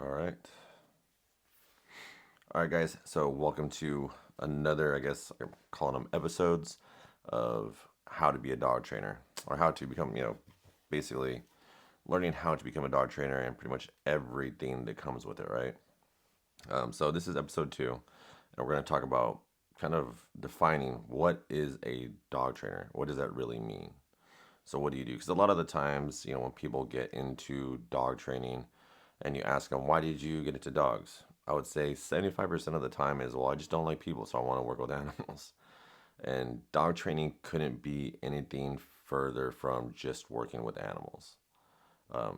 All right. All right, guys. So, welcome to another, I guess, I'm calling them episodes of how to be a dog trainer or how to become, basically learning how to become a dog trainer and pretty much everything that comes with it, right? So, this is episode two, and we're going to talk about kind of defining what is a dog trainer. What does that really mean? So, what do you do? Because a lot of the times, when people get into dog training, and you ask them, why did you get into dogs? I would say 75% of the time is, well, I just don't like people, so I want to work with animals. And dog training couldn't be anything further from just working with animals.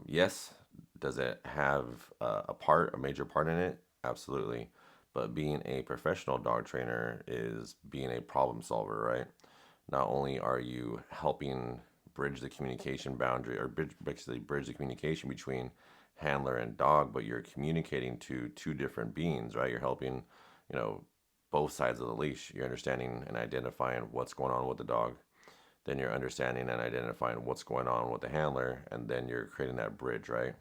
Yes, does it have a major part in it? Absolutely. But being a professional dog trainer is being a problem solver, right? Not only are you helping bridge the communication boundary or basically bridge the communication between handler and dog, but you're communicating to two different beings, right? You're helping, you know, both sides of the leash. You're understanding and identifying what's going on with the dog. Then you're understanding and identifying what's going on with the handler, and then you're creating that bridge, right?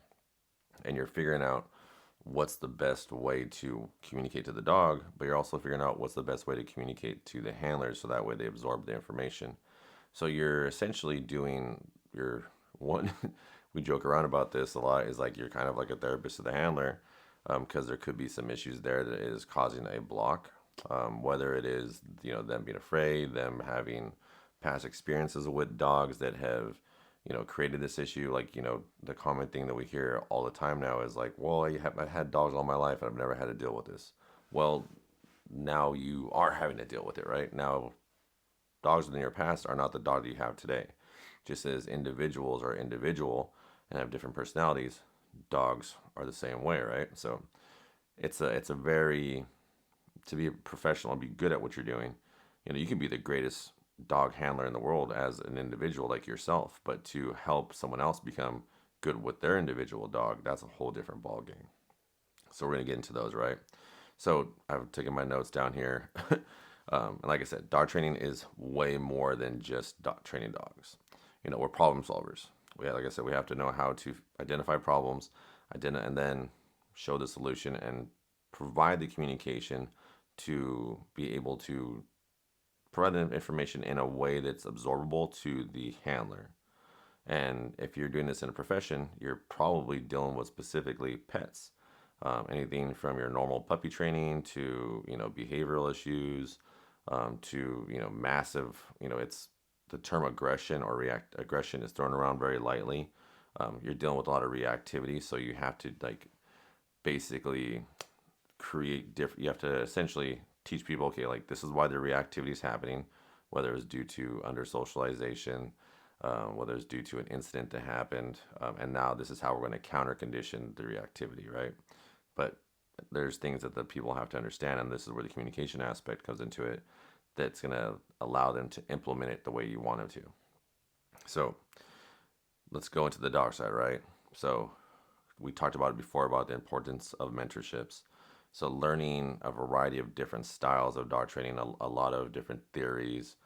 And you're figuring out what's the best way to communicate to the dog, but you're also figuring out what's the best way to communicate to the handlers so that way they absorb the information. So you're essentially doing your one. We joke around about this a lot. Is like you're kind of like a therapist to the handler, because there could be some issues there that is causing a block. Whether it is them being afraid, them having past experiences with dogs that have created this issue. Like the common thing that we hear all the time now is like, well, I've had dogs all my life and I've never had to deal with this. Well, now you are having to deal with it, right? Now dogs in your past are not the dog that you have today. Just as individuals are individual and have different personalities, dogs are the same way, right? So it's a very to be a professional and be good at what you're doing. You can be the greatest dog handler in the world as an individual like yourself, but to help someone else become good with their individual dog, that's a whole different ball game. So we're gonna get into those, right? So I've taken my notes down here. And like I said, dog training is way more than just training dogs. We're problem solvers. Like I said, we have to know how to identify problems, and then show the solution and provide the communication to be able to provide the information in a way that's absorbable to the handler. And if you're doing this in a profession, you're probably dealing with specifically pets. Anything from your normal puppy training to behavioral issues, to massive. It's the term aggression or react aggression is thrown around very lightly. You're dealing with a lot of reactivity, so you have to like basically create different. You have to essentially teach people, okay, like this is why the reactivity is happening, whether it's due to under socialization, whether it's due to an incident that happened, and now this is how we're going to counter condition the reactivity, right? But there's things that the people have to understand, and this is where the communication aspect comes into it. That's going to allow them to implement it the way you want them to. So let's go into the dog side, right? So we talked about it before about the importance of mentorships. So learning a variety of different styles of dog training, a lot of different theories.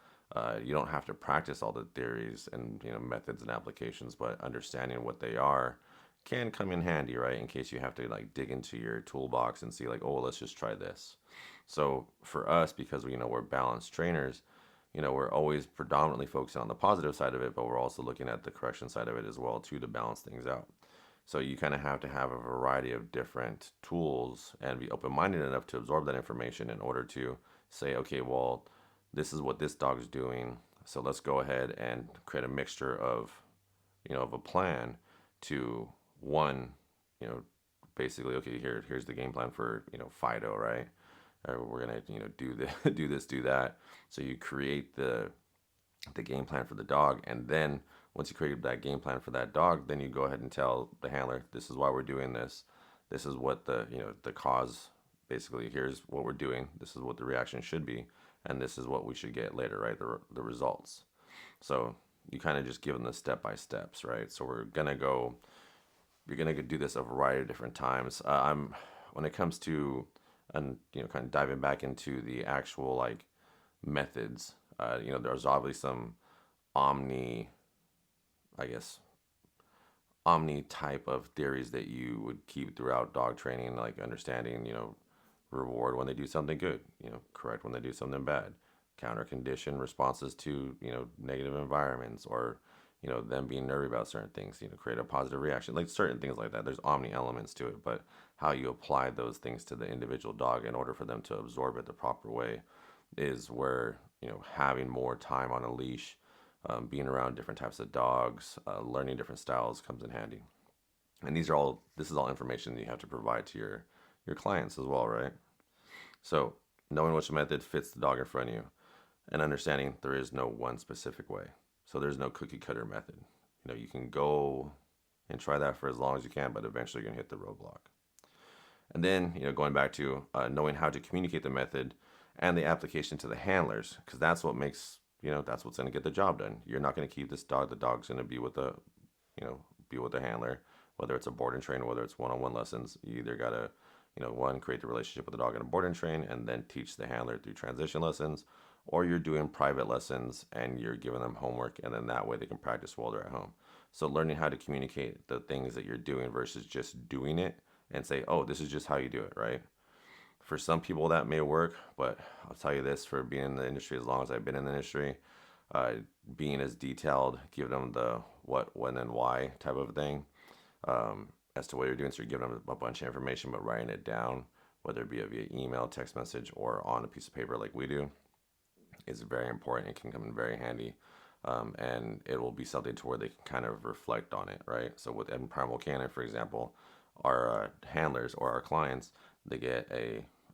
You don't have to practice all the theories and methods and applications, but understanding what they are can come in handy, right? In case you have to like dig into your toolbox and see like, oh, let's just try this. So for us, because we're balanced trainers, we're always predominantly focusing on the positive side of it, but we're also looking at the correction side of it as well too to balance things out. So you kind of have to have a variety of different tools and be open-minded enough to absorb that information in order to say, okay, well, this is what this dog's doing. So let's go ahead and create a mixture of a plan to one, you know, basically, okay, here's the game plan for, Fido, right? We're gonna, do the, do this, do that. So you create the game plan for the dog, and then once you create that game plan for that dog, then you go ahead and tell the handler, this is why we're doing this. This is what the cause, basically, here's what we're doing. This is what the reaction should be, and this is what we should get later, right? The results. So you kind of just give them the step by steps, right? So you're gonna go do this a variety of different times. I'm When it comes to, and kind of diving back into the actual like methods. There's obviously some omni, I guess, omni type of theories that you would keep throughout dog training, like understanding, reward when they do something good, correct when they do something bad, counter condition responses to, negative environments, or, them being nervy about certain things, create a positive reaction, like certain things like that. There's omni elements to it, but how you apply those things to the individual dog in order for them to absorb it the proper way is where, having more time on a leash, being around different types of dogs, learning different styles comes in handy. And this is all information that you have to provide to your clients as well, right? So knowing which method fits the dog in front of you, and understanding there is no one specific way. So there's no cookie cutter method. You can go and try that for as long as you can, but eventually you're gonna hit the roadblock. And then, going back to knowing how to communicate the method and the application to the handlers, because that's what makes, that's what's going to get the job done. You're not going to keep this dog. The dog's going to be with the, be with the handler, whether it's a board and train or whether it's one-on-one lessons. You either got to, one, create the relationship with the dog in a board and train, and then teach the handler through transition lessons, or you're doing private lessons and you're giving them homework, and then that way they can practice while they're at home. So learning how to communicate the things that you're doing versus just doing it and say, oh, this is just how you do it, right? For some people that may work, but I'll tell you this, for being in the industry as long as I've been in the industry, uh, being as detailed, give them the what, when, and why type of thing, as to what you're doing. So you're giving them a bunch of information, but writing it down, whether it be via email, text message, or on a piece of paper like we do, is very important. It can come in very handy. And it will be something to where they can kind of reflect on it, right? So with Primal Canine, for example, our handlers or our clients, they get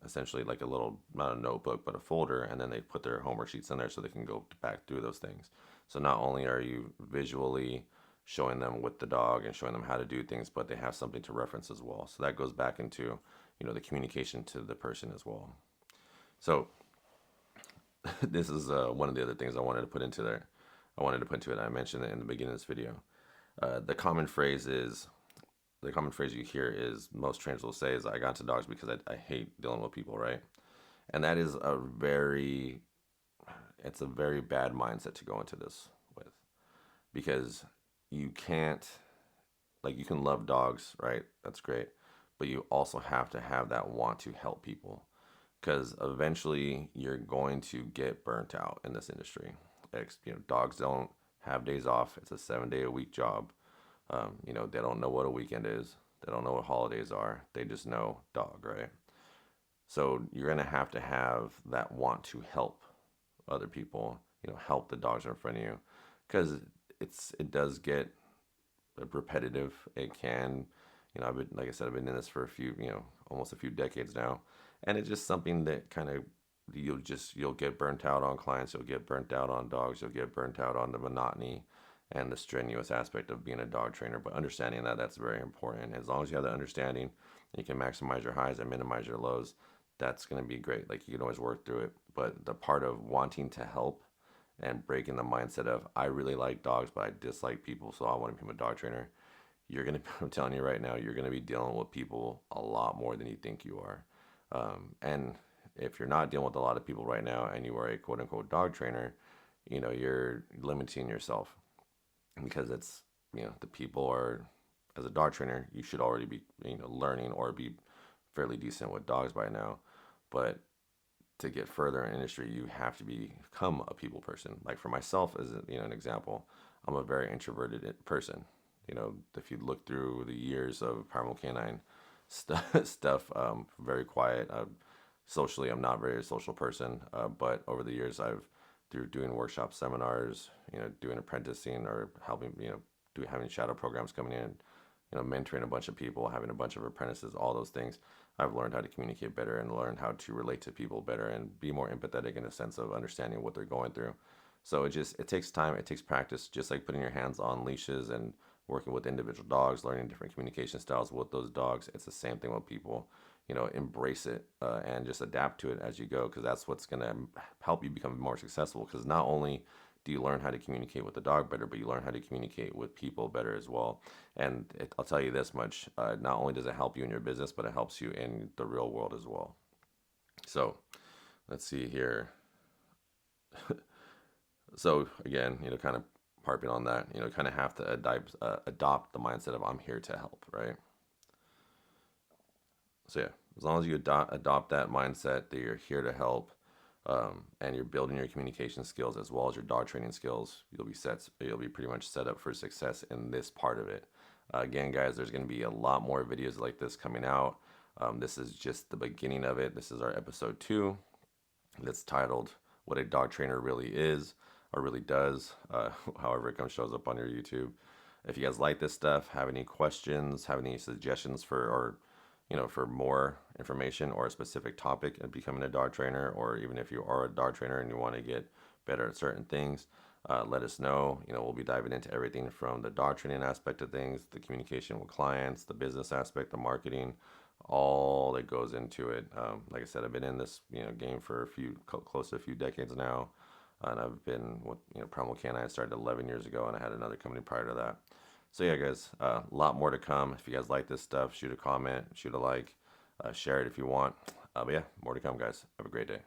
essentially like a little, not a notebook, but a folder, and then they put their homework sheets in there so they can go back through those things. So not only are you visually showing them with the dog and showing them how to do things, but they have something to reference as well. So that goes back into, the communication to the person as well. So this is one of the other things I wanted to put into there. I wanted to put into it. I mentioned it in the beginning of this video. The common phrase you hear is, most trainers will say, is, I got into dogs because I hate dealing with people, right? And that is it's a very bad mindset to go into this with, because you can't, like, you can love dogs, right? That's great. But you also have to have that want to help people, because eventually you're going to get burnt out in this industry. Dogs don't have days off. It's a 7-day-a-week job. They don't know what a weekend is. They don't know what holidays are. They just know dog, right? So you're gonna have to have that want to help other people. Help the dogs in front of you, because it does get repetitive. It can, I've been, like I said, I've been in this for a few, almost a few decades now, and it's just something that kind of, you'll get burnt out on clients, you'll get burnt out on dogs, you'll get burnt out on the monotony and the strenuous aspect of being a dog trainer. But understanding that, that's very important. As long as you have that understanding, you can maximize your highs and minimize your lows. That's going to be great. Like, you can always work through it. But the part of wanting to help and breaking the mindset of, I really like dogs, but I dislike people, so I want to become a dog trainer. I'm telling you right now, you're going to be dealing with people a lot more than you think you are. And if you're not dealing with a lot of people right now and you are a quote unquote dog trainer, you're limiting yourself, because it's, the people are, as a dog trainer, you should already be, learning or be fairly decent with dogs by now. But to get further in industry, you have to become a people person. Like for myself, as an example, I'm a very introverted person. If you look through the years of Primal Canine stuff, very quiet. Socially, I'm not a very social person, but over the years, through doing workshops, seminars, doing apprenticing, or helping, having shadow programs coming in, mentoring a bunch of people, having a bunch of apprentices, all those things, I've learned how to communicate better and learn how to relate to people better and be more empathetic in a sense of understanding what they're going through. So it takes time, it takes practice, just like putting your hands on leashes and working with individual dogs, learning different communication styles with those dogs. It's the same thing with people. Embrace it, and just adapt to it as you go, because that's what's going to help you become more successful. Because not only do you learn how to communicate with the dog better, but you learn how to communicate with people better as well. And I'll tell you this much, not only does it help you in your business, but it helps you in the real world as well. So let's see here. So again, kind of harping on that. You know, kind of have to adopt the mindset of I'm here to help, right? So yeah, as long as you adopt that mindset that you're here to help, and you're building your communication skills as well as your dog training skills, you'll be set. You'll be pretty much set up for success in this part of it. Again, guys, there's going to be a lot more videos like this coming out. This is just the beginning of it. This is our episode 2. That's titled "What a Dog Trainer Really Is" or really does. However it shows up on your YouTube. If you guys like this stuff, have any questions, have any suggestions for, or for more information or a specific topic of becoming a dog trainer, or even if you are a dog trainer and you want to get better at certain things, let us know. We'll be diving into everything from the dog training aspect of things, the communication with clients, the business aspect, the marketing, all that goes into it. Like I said, I've been in this game for close to a few decades now, and I've been with Primal Canine. I started 11 years ago, and I had another company prior to that. So yeah, guys, a lot more to come. If you guys like this stuff, shoot a comment, shoot a like, share it if you want. But yeah, more to come, guys. Have a great day.